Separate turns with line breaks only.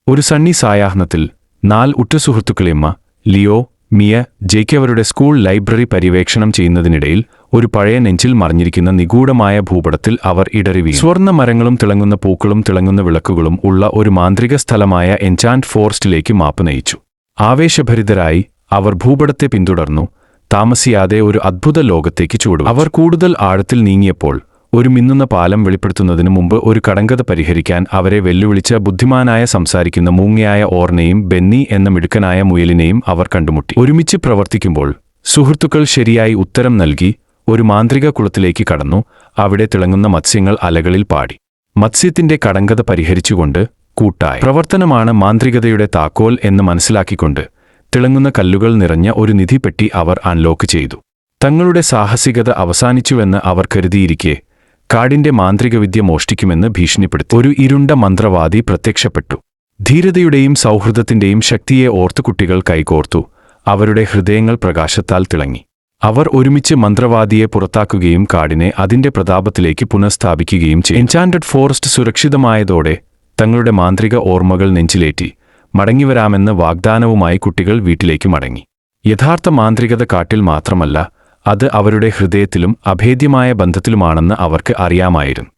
ഒരു സണ്ണി സായാഹ്നത്തിൽ 4 ഉറ്റസുഹൃത്തുക്കളെമ്മ, Leo, Miya, Jake അവരുടെ സ്കൂൾ ലൈബ്രറി പര്യവേക്ഷണം ചെയ്യുന്നതിനിടയിൽ ഒരു പഴയ നെഞ്ചിൽ മറിഞ്ഞിരിക്കുന്ന നിഗൂഢമായ ഭൂപടത്തിൽ അവർ ഇടറി വീണു. സ്വർണ്ണ മരങ്ങളും തിളങ്ങുന്ന പൂക്കളും തിളങ്ങുന്ന വിളക്കുകളും ഉള്ള ഒരു മാന്ത്രിക സ്ഥലമായ എൻചാന്റ് ഫോറസ്റ്റിലേക്ക് മാപ്പ് നയിച്ചു. ആവേശഭരിതരായി അവർ ഭൂപടത്തെ പിന്തുടർന്നു, താമസിയാതെ ഒരു അദ്ഭുത ലോകത്തേക്ക് ചുവടുവച്ചു. അവർ കൂടുതൽ ആഴത്തിൽ നീങ്ങിയപ്പോൾ ഒരു മിന്നുന്ന പാലം വെളിപ്പെടുത്തുന്നതിനു മുമ്പ് ഒരു കടങ്കഥ പരിഹരിക്കാൻ അവരെ വെല്ലുവിളിച്ച ബുദ്ധിമാനായ സംസാരിക്കുന്ന മൂങ്ങയായ ഓർണയും ബെന്നി എന്ന മിടുക്കനായ മുയലിനെയും അവർ കണ്ടുമുട്ടി. ഒരുമിച്ച് പ്രവർത്തിക്കുമ്പോൾ സുഹൃത്തുക്കൾ ശരിയായി ഉത്തരം നൽകി ഒരു മാന്ത്രിക കുളത്തിലേക്ക് കടന്നു. അവിടെ തിളങ്ങുന്ന മത്സ്യങ്ങൾ അലകളിൽ പാടി. മത്സ്യത്തിന്റെ കടങ്കഥ പരിഹരിച്ചുകൊണ്ട് കൂട്ടായ പ്രവർത്തനമാണ് മാന്ത്രികതയുടെ താക്കോൽ എന്ന് മനസ്സിലാക്കിക്കൊണ്ട് തിളങ്ങുന്ന കല്ലുകൾ നിറഞ്ഞ ഒരു നിധിപ്പെട്ടി അവർ അൺലോക്ക് ചെയ്തു. തങ്ങളുടെ സാഹസികത അവസാനിച്ചുവെന്ന് അവർ കരുതിയിരിക്കെ കാടിന്റെ മാന്ത്രികവിദ്യ മോഷ്ടിക്കുമെന്ന് ഭീഷണിപ്പെടുത്തി ഒരു ഇരുണ്ട മന്ത്രവാദി പ്രത്യക്ഷപ്പെട്ടു. ധീരതയുടെയും സൗഹൃദത്തിന്റെയും ശക്തിയെ ഓർത്തു കുട്ടികൾ കൈകോർത്തു. അവരുടെ ഹൃദയങ്ങൾ പ്രകാശത്താൽ തിളങ്ങി. അവർ ഒരുമിച്ച് മന്ത്രവാദിയെ പുറത്താക്കുകയും കാടിനെ അതിന്റെ പ്രതാപത്തിലേക്ക് പുനഃസ്ഥാപിക്കുകയും ചെയ്തു. എൻചാന്റഡ് ഫോറസ്റ്റ് സുരക്ഷിതമായതോടെ തങ്ങളുടെ മാന്ത്രിക ഓർമ്മകൾ നെഞ്ചിലേറ്റി മടങ്ങിവരാമെന്ന് വാഗ്ദാനവുമായി കുട്ടികൾ വീട്ടിലേക്ക് മടങ്ങി. യഥാർത്ഥ മാന്ത്രികത കാട്ടിൽ മാത്രമല്ല, അത് അവരുടെ ഹൃദയത്തിലും അഭേദ്യമായ ബന്ധത്തിലുമാണെന്ന് അവർക്ക് അറിയാമായിരുന്നു.